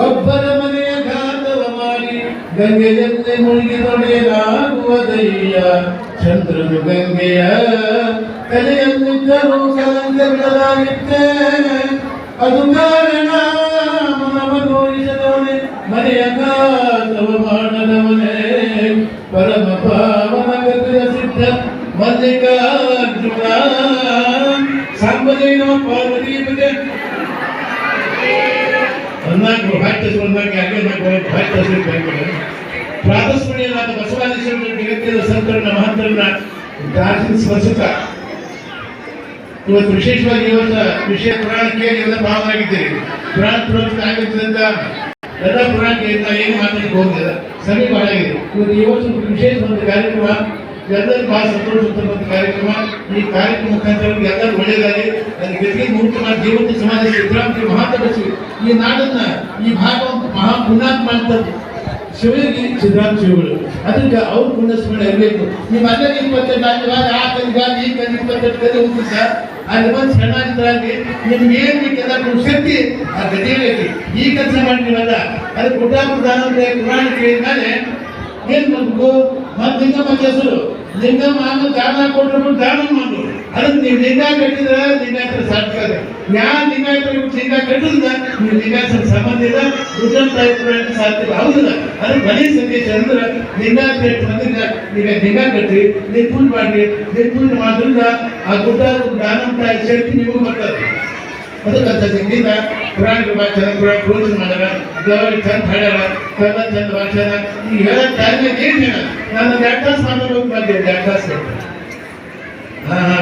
ಒಬ್ಬರ ಮನೆಯ ಘಾತವ ಮಾಡಿ ಗಂಗೆಯಂತೆ ಮುಳುಗಿ ತೊಡೆಯಲಾಗುವುದಯ್ಯ. ಚಂದ್ರನು ಗಂಗೆಯ ಕಲೆಯಲ್ಲಿದ್ದರೂ ಕಲಂಕ ಬಿಡಲಾಗಿತ್ತೆ. ಅದು ಕಾರಣ ಮನವನೋಯಿಸದವನೇ ಮನೆಯ ಘಾತವ ಮಾಡದವನೇ. ಪರಮ ಪಾವನ ಗತಿಯ ಸಿದ್ಧ ಮಲ್ಲಿಕಾರ್ಜುನ. ಸಾಂಬದೇವ ಪಾರ್ವತಿ ಬಗ್ಗೆ ಪ್ರಾತಸ್ಮರಣೀಯರಾದ ಬಸವಾದೀಶ್ವರ ಜಗತ್ತಿನ ಸಂತರನ್ನ ಮಹಂತರನ್ನ ಸ್ಮರಿಸುತ್ತ ಇವತ್ತು ವಿಶೇಷವಾಗಿ ಈ ವರ್ಷ ವಿಷಯ ಪುರಾಣಕ್ಕೆ ಎಲ್ಲ ಭಾಗವಾಗಿದ್ದೀರಿ. ಪುರಾಣ ಪ್ರವಚನ ಆಗಿದ್ದರಿಂದ ಎಲ್ಲ ಪುರಾಣಕ್ಕೆ ಏನು ಮಾತಾಡಲಿಕ್ಕೆ ಹೋಗಿಲ್ಲ, ಸಮೀಪ ಹಾಳಾಗಿದೆ. ಇವತ್ತು ಈ ವರ್ಷ ವಿಶೇಷ ಒಂದು ಕಾರ್ಯಕ್ರಮ, ಎಲ್ಲರಿಗೂ ಬಹಳ ಸಂತೋಷ ಕಾರ್ಯಕ್ರಮ. ಈ ಕಾರ್ಯಕ್ರಮ ಮುಖಾಂತರ ಎಲ್ಲರೂ ಒಳ್ಳೆಯದಾಗಿ ಅದಕ್ಕೆ ಗತಿಗೆ ಮುಕ್ತ ಮಾಡಿ ಜೀವಂತ ಸಮಾಜ ಸಿದ್ದರಾಮಯ್ಯ ಮಹಾತಪಸ್ವಿ ಈ ನಾಡನ್ನ ಈ ಭಾಗವನ್ನು ಮಹಾ ಪುಣ್ಯಾತ್ಮ ಮಾಡ್ತಾರೆ ಶಿವಯೋಗಿ ಸಿದ್ದರಾಮ ಶಿವಗಳು. ಅದಕ್ಕೆ ಅವ್ರು ಪುಣ್ಯಸ್ಮರಣೆ ಇರಬೇಕು. ನಿಮ್ಮ ಅಲ್ಲಲ್ಲಿ 28 ಆ ಕಲಿಗಾಲ ಈ ಕಲಿ 28 ಕಲಿ ಹೋಗ್ತಿದ್ದ ಅಲ್ಲಿ ಬಂದು ಚೆನ್ನಾಗಿದ್ರಾಗಿ ನಿಮ್ಗೆ ಏನ್ ಬೇಕೆಲ್ಲ ಶಕ್ತಿ ಆ ಗತಿಯಲ್ಲಿ ಈ ಕೆಲಸ ಮಾಡಿದ್ರಲ್ಲ ಅದು ಗುಡ್ಡಾಪುರ ದಾನ ಪುರಾಣ ಕೇಳಿದ್ಮೇಲೆ ಏನ್ ಮಾಡ್ಬೇಕು? ಮತ್ತೆ ಲಿಂಗಮ್ಮ ಹೆಸರು ಲಿಂಗಮ್ಮ ಆಮೇಲೆ ದಾನ ಕೊಟ್ಟರು ದಾನ ಮಾಡು. ಅದಕ್ಕೆ ನೀವು ಲಿಂಗ ಕಟ್ಟಿದ್ರೆ ಲಿಂಗಾಯತರ ಸಾರ್ಥಕ. ಯಾವ ಲಿಂಗಾಯತರು ಲಿಂಗ ಕಟ್ಟಿದ್ರೆ ನೀವು ಲಿಂಗಾಯತರ ಸಂಬಂಧ ಇಲ್ಲ, ರುದ್ರಾಯತರ ಸಾರ್ಥಕ ಹೌದಿಲ್ಲ. ಅದಕ್ಕೆ ಮನೆ ಸಂದೇಶ ಅಂದ್ರೆ ಲಿಂಗಾಯತ ಮಂದಿಗೆ ಈಗ ಲಿಂಗ ಕಟ್ಟಿ ನಿರ್ಪೂಜೆ ಮಾಡಿ ನಿರ್ಪೂಜೆ ಮಾಡೋದ್ರಿಂದ ಆ ಗುಡ್ಡ ದಾನ ಶಕ್ತಿ ನಿಮಗೂ ಬರ್ತದೆ. ಅದಕ್ಕಂತ ಶಕ್ತಿಯಿಂದ ಪುರಾಣಿಕ ಭಾಳ ಚೆನ್ನಾಗಿ ಪೂಜೆ ಮಾಡ್ಯಾರ, ದೇವರಿಗೆ ಚಂದ ಹಾಡ್ಯಾರ, ಕಲ್ಲ ಚಂದ ಭಾಷಣ. ಈಗ ಹೇಳೋ ಟೈಮ್ ಏನು ಹೇಳ ನಾನು 2 ತಾಸು ಮಾತಾಡೋಕೆ ಬಂದೆ. 2 ತಾಸು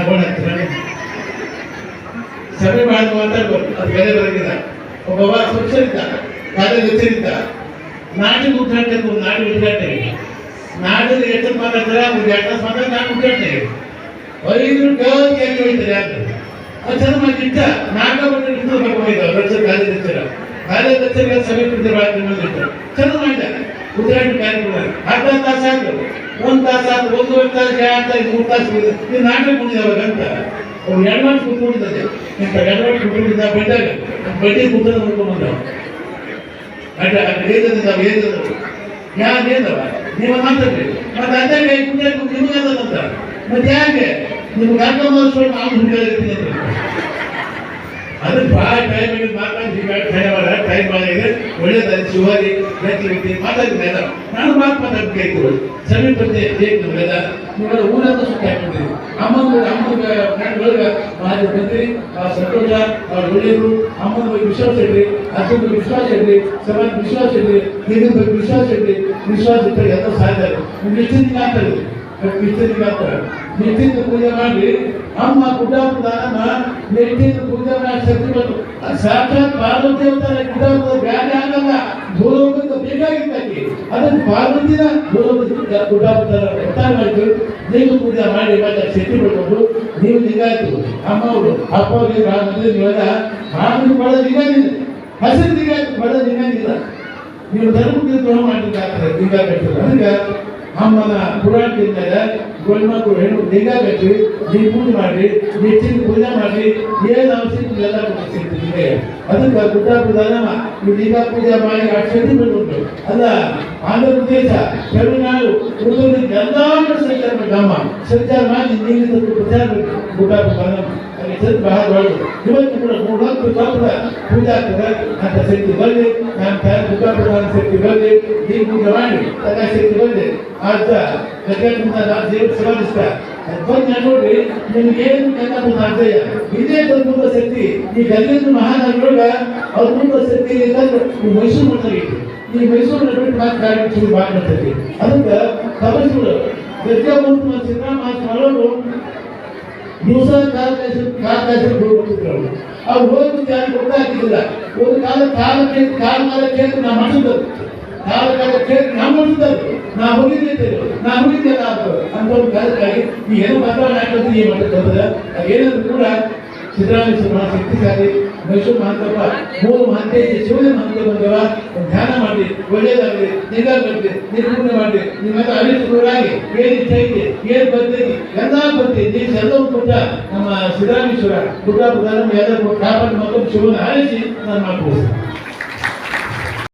ಗೋಣ ಸಭೆ ಮಾಡಿ ಮಾತಾಡ್ಬೋದು. ಅದು ಬೇರೆ ಬರೋದಿಲ್ಲ. ಒಬ್ಬ ಸ್ವಚ್ಛರಿದ್ದ ಕಾಲೇಜ್ ಗೊತ್ತಿರಿದ್ದ ನಾಡಿನ ಉದ್ಘಾಟನೆ ನಾಡಿನ ಉದ್ಘಾಟನೆ ನಾಡಿನ ಎಷ್ಟು ಮಾತಾಡ್ತಾರೆ ಒಂದು 2 ತಾಸು ಮಾತಾಡಿ ನಾನು ಉದ್ಘಾಟನೆ 5 ಕೇಳಿ ಹೋಯ್ತಾರೆ. ಯಾರು ಅದು ಚೆಂದ ಮಾಡಿಟ್ಟ ನಾಲ್ಕು ಹೋಗಿದ್ದ ಕಾಲೇಜ್ ಲೆಕ್ಚರ್ಗೆ ಸಭೆ ಚೆಂದ ಮಾಡಿದ ಉದ್ಘಾಟನೆ ಕಾರ್ಯಕ್ರಮ. ಅರ್ಧ ತಾಸು ಆಯ್ತು, 1 ತಾಸು ಆಯ್ತು, 1.5 ತಾಸು 2 ತಾಸು 3 ತಾಸು ಇದು ನಾಟಕ ಕುಣಿದವಾಗ ಅಂತ ಅವ್ರು 2 ವರ್ಷ ಕೂತ್ಕೊಂಡಿದ್ದೆ. ಇಂಥ 2 ವರ್ಷ ಕೂತ್ಕೊಂಡಿದ್ದ ಬಂದಾಗ ಬಡ್ಡಿ ಕೂತ ನೋಡ್ಕೊಂಡ್ಬಂದ ಅಡ್ಡ ನಾವು ಏನಿದ್ರು ಯಾರೇನವ ನೀವು ಮಾತಾಡ್ರಿ ಮತ್ತೆ ಅದೇ ಕೈ ಕುಂಟು ನಿಮಗಂತ ಮತ್ತೆ ಯಾಕೆ ನಿಮ್ಗೆ ಅರ್ಥ ಮಾಡಿಸ್ಕೊಂಡು ನಾವು ಹುಡುಗಿರ್ತೀನಿ ಅಂತ ಅದಕ್ಕೆ ಭಾಳ ಟೈಮ್ ಮಾತಾಡಿ ಟೈಮ್ ಆಗಿದೆ. ಒಳ್ಳೇದಾಗಿ ಶಿವಾರಿ ವ್ಯಕ್ತಿ ಮಾತಾಡಿದ್ದೆ ನಾನು ಮಾತಾಡ್ಬೇಕು ಸಮೀಪತ್ತೆ ಬೇಕಲ್ಲ ನೀವೆಲ್ಲ ಊರಂತ ಸುತ್ತ ಹಾಕಿದ್ದೀವಿ. ಅಮ್ಮನ ಫ್ರೆಂಡ್ಗಳಿಗೆ ಮಾತು ಬಂದ್ರಿ ಸಂತೋಷ, ಅವ್ರ ಒಳ್ಳೆಯರು. ಅಮ್ಮನ ಬಗ್ಗೆ ವಿಶ್ವಾಸ ಇಡ್ರಿ, ಅಕ್ಕನ ಬಗ್ಗೆ ವಿಶ್ವಾಸ ಇಡ್ರಿ, ಸಮಾಜ ವಿಶ್ವಾಸ ಇಡ್ರಿ, ಹಿರಿಯ ಬಗ್ಗೆ ವಿಶ್ವಾಸ ಇಡ್ರಿ. ವಿಶ್ವಾಸ ಇಟ್ಟರೆ ಎಲ್ಲ ಸಾಧ್ಯ. ನಿಮ್ಗೆ ಇಷ್ಟಿಂದ ಆಗ್ತದೆ ನಿಶ್ಚಿತ ಪೂಜೆ ಮಾಡಿ ಅಮ್ಮ ಗುಡ್ಡಾಪುರ ದಾನಮ್ಮ ನಿಶ್ಚಿತ ಪೂಜೆ ಮಾಡಿ ಶಕ್ತಿ ಬಂತು. ಸಾಕ್ಷಾತ್ ಪಾರ್ವತಿ ಅಂತಾರೆ ಗುಡ್ಡಾಪುರ ಬ್ಯಾನೆ ಆಗಲ್ಲ, ಭೂಲೋಕಕ್ಕೆ ಬೇಕಾಗಿದ್ದಾಗಿ ಅದಕ್ಕೆ ಪಾರ್ವತಿನ ಭೂಲೋಕಕ್ಕೆ ಗುಡ್ಡಾಪುರ ಒತ್ತಾಯ ಮಾಡಿದ್ರು. ನೀವು ಪೂಜೆ ಮಾಡಿ ಮತ್ತೆ ಶಕ್ತಿ ಪಡ್ಕೊಂಡು ನೀವು ಲಿಂಗಾಯ್ತು ಅಮ್ಮ ಅವರು ಅಪ್ಪ ಅವರಿಗೆ ನೀವೆಲ್ಲ ಮಾನವ ಪಡೆದ ಲಿಂಗಾಗಿಲ್ಲ, ಹಸಿರು ಲಿಂಗಾಯ್ತು ಪಡೆದ ಲಿಂಗಾಗಿಲ್ಲ. ನೀವು ಧರ್ಮಕ್ಕೆ ದ್ರೋಹ ಮಾಡಲಿಕ್ಕಾಗ್ತದೆ ಲಿಂಗ ಕಟ್ಟಿಲ್ಲ. ಅದಕ್ಕೆ ಅಮ್ಮನ ಪುರಾಣದಿಂದ ಗಂಡ್ಮಕ್ಳು ಹೆಣ್ಣು ಲಿಂಗ ಕಟ್ಟಿ ನೀವು ಪೂಜೆ ಮಾಡಿ ಹೆಚ್ಚಿನ ಪೂಜೆ ಮಾಡಿ ಏನು ಅವಶ್ಯಕ ಎಲ್ಲ ಸಿಗ್ತದೆ. ಅದಕ್ಕೆ ಗುಡ್ಡಾಪುರದಮ್ಮ ಈ ಲಿಂಗ ಪೂಜೆ ಮಾಡಿ ಶಕ್ತಿ ಬಿಟ್ಟು ಅಲ್ಲ ಆಂಧ್ರ ಪ್ರದೇಶ ತಮಿಳುನಾಡು ಉಳಿದ ಎಲ್ಲ ಸಂಚಾರ ಮಾಡಿ ಅಮ್ಮ ಸಂಚಾರ ಮಾಡಿ ನೀರಿನ ಪ್ರಚಾರ ಗುಡ್ಡಾಪುರ ಬಹಳ ದೊಡ್ಡದು. ಇವತ್ತು ಕೂಡ 3 ಪೂಜೆ ಆಗ್ತದೆ ಅಂತ ಶಕ್ತಿ ಬರಲಿ. ನಾನು ಗುಡ್ಡಾಪುರ ಶಕ್ತಿ ಬರಲಿ, ನೀವು ಪೂಜೆ ಮಾಡಿ ತನ್ನ ಶಕ್ತಿ ಬರಲಿ. ಆದ ದೇವ್ರ ಸಮಾಧಿಸ್ತ ಬಂದು ನೋಡ್ರಿ ನಿಮ್ಗೆ ಏನು ಕನ್ನಡ ಮಾಡ್ತೇಯ ಇದೇ ತುಂಬ ಶಕ್ತಿ. ಈ ಗಲ್ಲಿಂದ ಮಹಾನಗರೊಳಗ ಅವ್ರ ತುಂಬ ಶಕ್ತಿ ಈ ಮೈಸೂರು ಮಾಡ್ತಾರೆ. ಈ ಮೈಸೂರಿನ ಬಿಟ್ಟು ಮಾತು ಕಾರ್ಯಕ್ರಮ ಭಾಳ ಮಾಡ್ತೈತಿ. ಅದಕ್ಕೆ ತಪಸ್ಸುಗಳು ಪ್ರತಿಯೊಬ್ಬರು ಸಿದ್ದರಾಮ ಮಾಡೋರು ದಿವಸ ಕಾಲ ಹೋಗ್ಬಿಟ್ಟಿದ್ರು. ಅವ್ರು ಹೋಗಿ ಯಾರು ಗೊತ್ತಾಗ್ತಿಲ್ಲ. ಒಂದು ಕಾಲ ಕೇಳಿ ನಾ ಮಾಡಿದ್ರು, ಕಾಲ ಕೇಳಿ ನಾ ಮಾಡಿದ್ರು, ನಾ ಹೋಗಿದ್ದೆ ಅಂತ ಒಂದು ಕಾಲಕ್ಕಾಗಿ ಈ ಏನೋ ಬದಲಾವಣೆ ಆಗ್ತದೆ. ಏನು ಮಾಡ್ತದೆ ಏನಾದ್ರು ಕೂಡ ಸಿದ್ದರಾಮೇಶ್ವರ ಶಕ್ತಿಶಾಲಿ ಮೈಸೂರು ಮಹಾಂತಪ್ಪ 3 ಮಹಾಂತೇಶಿ ಶಿವನ ಮಹಾಂತ ಬಂದವ ಧ್ಯಾನ ಮಾಡಿ ಒಳ್ಳೆಯದಾಗಲಿ, ನಿಗಾ ಮಾಡಿ ನಿರ್ಪೂರ್ಣ ಮಾಡಿ ನಿಮ್ಮೆಲ್ಲ ಅರಿತುಗಳಾಗಿ ಏನು ಇಷ್ಟ ಐತಿ ಏನು ಬರ್ತೈತಿ ಎಲ್ಲ ಬರ್ತೀವಿ. ನೀವು ಎಲ್ಲವೂ ಕೊಟ್ಟ ನಮ್ಮ ಸಿದ್ದರಾಮೇಶ್ವರ ಗುಡ್ಡಾಪುರ ಎಲ್ಲರೂ ಕಾಪಾಡಿ ಮತ್ತೊಂದು ಶಿವನ ಆರಿಸಿ ನಾನು ಮಾಡ್ಬೋದು.